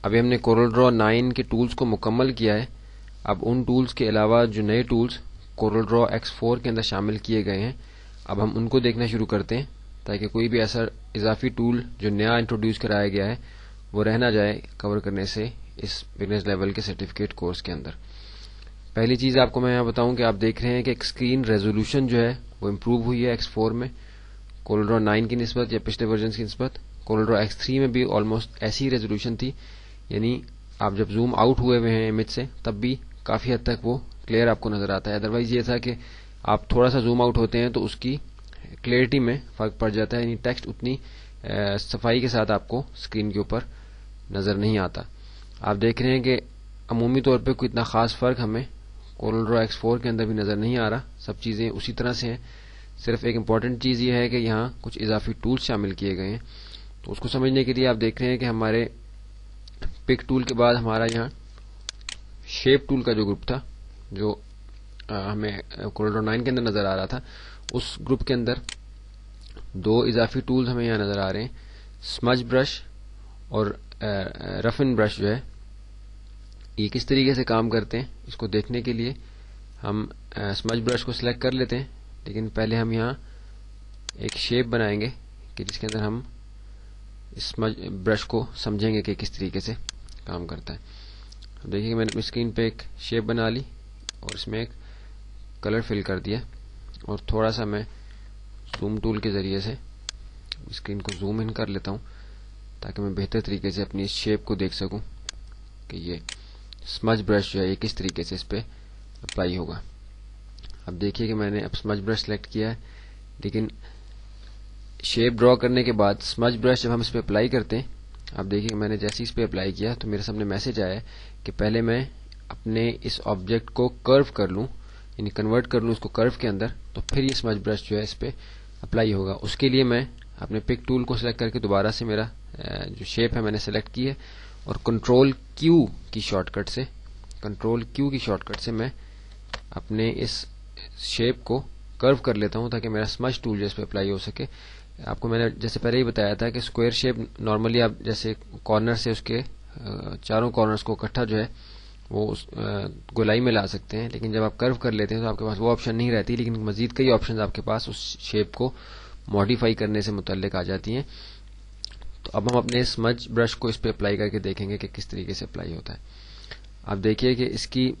ابھی ہم نے کورل ڈرا 9 کے ٹولز کو مکمل کیا ہے. اب ان ٹولز کے علاوہ جو نئے ٹولز کورل ڈرا X4 کے اندر شامل کیے گئے ہیں اب ہم ان کو دیکھنا شروع کرتے ہیں تاکہ کوئی بھی ایسا اضافی ٹول جو نیا انٹروڈیوس کرایا گیا ہے وہ رہ نہ جائے کور کرنے سے اس بگنرز لیول کے سرٹیفکیٹ کورس کے اندر. پہلی چیز آپ کو میں یہاں بتاؤں کہ آپ دیکھ رہے ہیں کہ اسکرین ریزولوشن جو ہے وہ امپروو ہوئی ہے X4 میں کورل ڈرا 9 کی نسبت یا پچھلے ورژنس کی نسبت. کورل ڈرا X3 میں بھی آلموسٹ ایسی ریزولوشن تھی, یعنی آپ جب زوم آؤٹ ہوئے ہوئے ہیں امیج سے تب بھی کافی حد تک وہ کلیئر آپ کو نظر آتا ہے. ادروائز یہ تھا کہ آپ تھوڑا سا زوم آؤٹ ہوتے ہیں تو اس کی کلیئرٹی میں فرق پڑ جاتا ہے, یعنی ٹیکسٹ اتنی صفائی کے ساتھ آپ کو اسکرین کے اوپر نظر نہیں آتا. آپ دیکھ رہے ہیں کہ عمومی طور پہ کوئی اتنا خاص فرق ہمیں کورل ڈرا X4 کے اندر بھی نظر نہیں آ رہا, سب چیزیں اسی طرح سے ہیں. صرف ایک امپورٹنٹ چیز یہ ہے کہ یہاں کچھ اضافی ٹولز شامل کیے گئے ہیں, تو اس کو سمجھنے کے لیے آپ دیکھ رہے ہیں کہ ہمارے پک ٹول کے بعد ہمارا یہاں شیپ ٹول کا جو گروپ تھا جو ہمیں کورل ڈرا 9 کے اندر نظر آ رہا تھا, اس گروپ کے اندر دو اضافی ٹولز ہمیں یہاں نظر آ رہے ہیں, سمج برش اور رفن برش جو ہے. یہ کس طریقے سے کام کرتے ہیں اس کو دیکھنے کے لیے ہم سمج برش کو سلیکٹ کر لیتے ہیں, لیکن پہلے ہم یہاں ایک شیپ بنائیں گے کہ جس کے اندر ہم سمج برش کو سمجھیں گے کہ کس طریقے سے کام کرتا ہے. اب دیکھیے کہ میں نے اپنی اسکرین پہ ایک شیپ بنا لی اور اس میں ایک کلر فل کر دیا, اور تھوڑا سا میں زوم ٹول کے ذریعے سے اسکرین کو زوم ان کر لیتا ہوں تاکہ میں بہتر طریقے سے اپنی اس شیپ کو دیکھ سکوں کہ یہ سمج برش جو ہے یہ کس طریقے سے اس پہ اپلائی ہوگا. اب دیکھیے کہ میں نے اب سمج برش سلیکٹ کیا ہے, لیکن شیپ ڈرا کرنے کے بعد سمج برش جب ہم اس پہ اپلائی کرتے ہیں, آپ دیکھیے کہ میں نے جیسے اس پہ اپلائی کیا تو میرے سامنے میسج آیا کہ پہلے میں اپنے اس آبجیکٹ کو کرو کر لوں, یعنی کنورٹ کر لوں اس کو کرو کے اندر, تو پھر یہ سمج برش جو ہے اس پہ اپلائی ہوگا. اس کے لیے میں اپنے پک ٹول کو سلیکٹ کر کے دوبارہ سے میرا جو شیپ ہے میں نے سلیکٹ کی ہے, اور کنٹرول کیو کی شارٹ کٹ سے میں اپنے اس شیپ کو کرو کر لیتا ہوں تاکہ میرا سمج ٹول جو اس پہ اپلائی ہو سکے. آپ کو میں نے جیسے پہلے ہی بتایا تھا کہ اسکوائر شیپ نارملی آپ جیسے کارنر سے اس کے چاروں کارنرز کو اکٹھا جو ہے وہ گولائی میں لا سکتے ہیں, لیکن جب آپ کرو کر لیتے ہیں تو آپ کے پاس وہ آپشن نہیں رہتی, لیکن مزید کئی آپشنز آپ کے پاس اس شیپ کو ماڈیفائی کرنے سے متعلق آ جاتی ہیں. تو اب ہم اپنے سمج برش کو اس پہ اپلائی کر کے دیکھیں گے کہ کس طریقے سے اپلائی ہوتا ہے. آپ دیکھیے کہ اس کی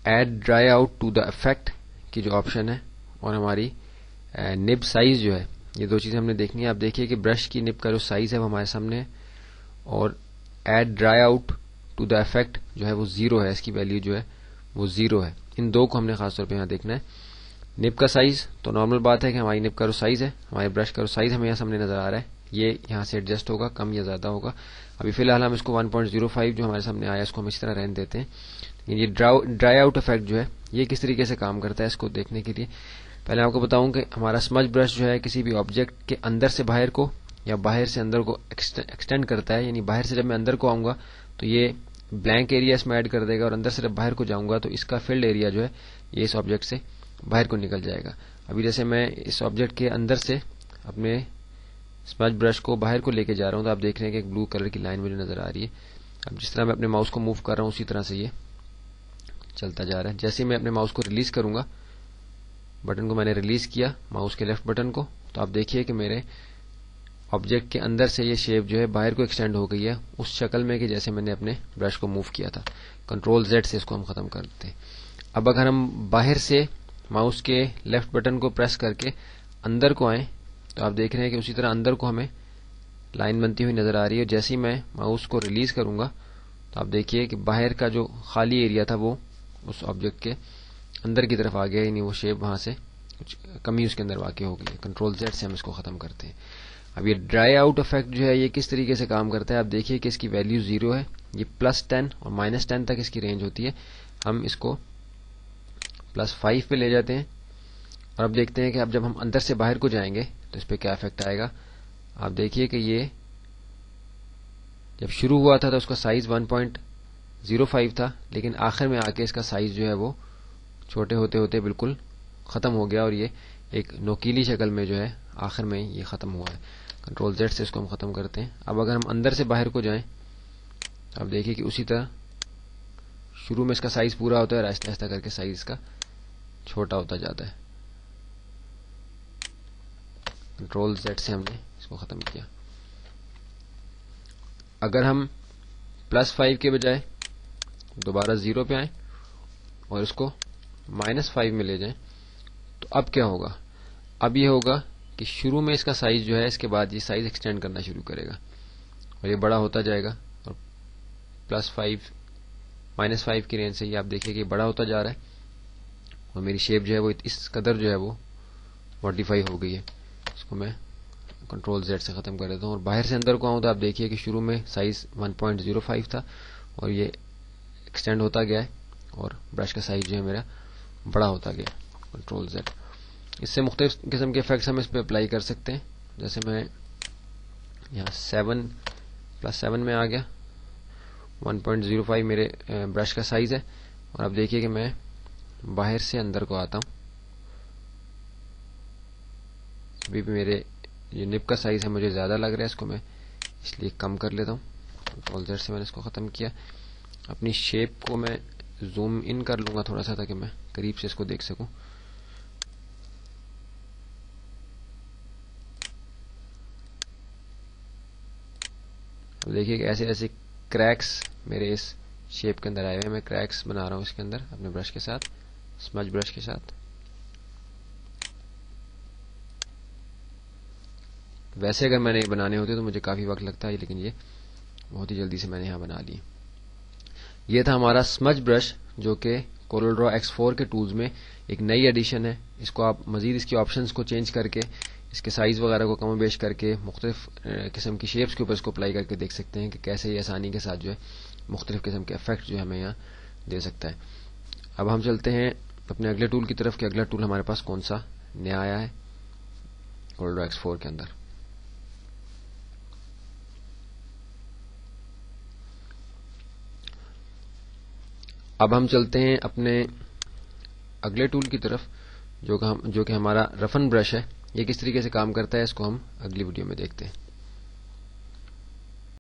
add dry out to the effect کی جو آپشن ہے اور ہماری نب سائز جو ہے, یہ دو چیزیں ہم نے دیکھنی ہے. آپ دیکھیے کہ برش کی نب کا جو سائز ہے وہ ہمارے سامنے ہے, اور add dry out to the effect جو ہے وہ 0 ہے, اس کی ویلیو جو ہے وہ 0 ہے. ان دو کو ہم نے خاص طور پہ یہاں دیکھنا ہے. نب کا سائز تو نارمل بات ہے کہ ہماری نب کا جو سائز ہے, ہمارے برش کا جو سائز ہمیں یہاں سامنے نظر آ رہا ہے, یہ یہاں سے ایڈجسٹ ہوگا, کم یا زیادہ ہوگا. ابھی فی الحال ہم اس کو 1.05 جو ہمارے سامنے آیا اس کو ہم اس طرح رہنے دیتے ہیں. یہ ڈرائی آؤٹ افیکٹ جو ہے یہ کس طریقے سے کام کرتا ہے اس کو دیکھنے کے لیے پہلے آپ کو بتاؤں کہ ہمارا سمج برش جو ہے کسی بھی آبجیکٹ کے اندر سے باہر کو یا باہر سے اندر کو ایکسٹینڈ کرتا ہے, یعنی باہر سے جب میں اندر کو آؤں گا تو یہ بلینک ایریا اس میں ایڈ کر دے گا, اور اندر سے جب باہر کو جاؤں گا تو اس کا فیلڈ ایریا جو ہے یہ اس آبجیکٹ سے باہر کو نکل جائے گا. ابھی جیسے میں اس آبجیکٹ کے اندر سے اپنے سمج برش کو باہر کو لے کے جا رہا ہوں تو آپ دیکھ رہے ہیں کہ ایک بلو کلر کی لائن مجھے نظر آ رہی ہے. اب جس طرح میں اپنے ماؤس کو موو کر رہا ہوں اسی طرح سے یہ چلتا جا رہا ہے. جیسے میں اپنے ماؤس کو ریلیز کروں گا, بٹن کو میں نے ریلیز کیا ماؤس کے لیفٹ بٹن کو, تو آپ دیکھیے کہ میرے آبجیکٹ کے اندر سے یہ شیپ جو ہے باہر کو ایکسٹینڈ ہو گئی ہے اس شکل میں کہ جیسے میں نے اپنے برش کو موو کیا تھا. کنٹرول Z سے اس کو ہم ختم کر دیتے ہیں. اب اگر ہم باہر سے ماؤس کے لیفٹ بٹن کو پریس کر کے اندر کو آئیں تو آپ دیکھ رہے ہیں کہ اسی طرح اندر کو ہمیں لائن بنتی ہوئی نظر آ رہی ہے. جیسے ہی میں ماؤس کو ریلیز کروں گا تو آپ دیکھیے کہ باہر کا جو خالی ایریا تھا وہ اس آبجیکٹ کے اندر کی طرف آ گیا, یعنی وہ شیپ وہاں سے کچھ کمی اس کے اندر واقع ہو گئی ہے. کنٹرول Z سے ہم اس کو ختم کرتے ہیں. اب یہ ڈرائی آؤٹ افیکٹ جو ہے یہ کس طریقے سے کام کرتا ہے آپ دیکھیے کہ اس کی ویلیو 0 ہے, یہ +10 اور -10 تک اس کی رینج ہوتی ہے. ہم اس کو +5 پہ لے جاتے ہیں, اور اب دیکھتے ہیں کہ اب جب ہم اندر سے باہر کو جائیں گے تو اس پہ کیا افیکٹ آئے گا. آپ دیکھیے کہ یہ جب شروع ہوا تھا تو اس کا سائز 1.05 تھا, لیکن آخر میں آ کے اس کا سائز جو ہے وہ چھوٹے ہوتے ہوتے بالکل ختم ہو گیا, اور یہ ایک نوکیلی شکل میں جو ہے آخر میں یہ ختم ہوا ہے. کنٹرول Z سے اس کو ہم ختم کرتے ہیں. اب اگر ہم اندر سے باہر کو جائیں، اب دیکھیے کہ اسی طرح شروع میں اس کا سائز پورا ہوتا ہے اور آہستہ آہستہ کر کے سائز کا چھوٹا ہوتا جاتا ہے. کنٹرول Z سے ہم نے اس کو ختم کیا. اگر ہم +5 کے بجائے دوبارہ 0 پہ آئیں اور اس کو -5 میں لے جائیں تو اب کیا ہوگا؟ اب یہ ہوگا کہ شروع میں اس کا سائز جو ہے، اس کے بعد یہ سائز ایکسٹینڈ کرنا شروع کرے گا اور یہ بڑا ہوتا جائے گا، اور -5 کی رینج سے یہ آپ دیکھیے کہ بڑا ہوتا جا رہا ہے اور میری شیپ جو ہے وہ اس قدر جو ہے وہ ماڈیفائی ہو گئی ہے. اس کو میں کنٹرول Z سے ختم کر دیتا ہوں اور باہر سے اندر کو آؤں تو آپ دیکھیے کہ شروع میں سائز 1.05 تھا اور یہ ایکسٹینڈ ہوتا گیا ہے اور برش کا سائز جو ہے میرا بڑا ہوتا گیا. Control Z. اس سے مختلف قسم کے افیکٹس ہم اس پہ اپلائی کر سکتے ہیں. جیسے میں یہاں 7+7 میں آ گیا، 1.05 میرے برش کا سائز ہے اور اب دیکھیے کہ میں باہر سے اندر کو آتا ہوں. ابھی بھی میرے یہ نب کا سائز ہے مجھے زیادہ لگ رہا ہے، اس کو میں اس لیے کم کر لیتا ہوں. کنٹرول Z سے میں نے اس کو ختم کیا. اپنی شیپ کو میں زوم ان کر لوں گا تھوڑا سا تاکہ میں قریب سے اس کو دیکھ سکوں. اب دیکھیے کہ ایسے ایسے کریکس میرے اس شیپ کے اندر آئے ہوئے. میں کریکس بنا رہا ہوں اس کے اندر اپنے برش کے ساتھ، اسمج برش کے ساتھ. ویسے اگر میں نے یہ بنانے ہوتے تو مجھے کافی وقت لگتا ہے، لیکن یہ بہت ہی جلدی سے میں نے یہاں بنا لی. یہ تھا ہمارا اسمج برش جو کہ کورل ڈرا X4 کے ٹولز میں ایک نئی ایڈیشن ہے. اس کو آپ مزید اس کی آپشنز کو چینج کر کے، اس کے سائز وغیرہ کو کم و بیش کر کے، مختلف قسم کی شیپس کے اوپر اس کو اپلائی کر کے دیکھ سکتے ہیں کہ کیسے یہ آسانی کے ساتھ جو ہے مختلف قسم کے افیکٹ جو ہے ہمیں یہاں دے سکتا ہے. اب ہم چلتے ہیں اپنے اگلے ٹول کی طرف کہ اگلا ٹول ہمارے پاس کون سا نیا آیا ہے کورل ڈرا X4 کے اندر. اب ہم چلتے ہیں اپنے اگلے ٹول کی طرف جو کہ ہمارا رفن برش ہے. یہ کس طریقے سے کام کرتا ہے اس کو ہم اگلی ویڈیو میں دیکھتے ہیں.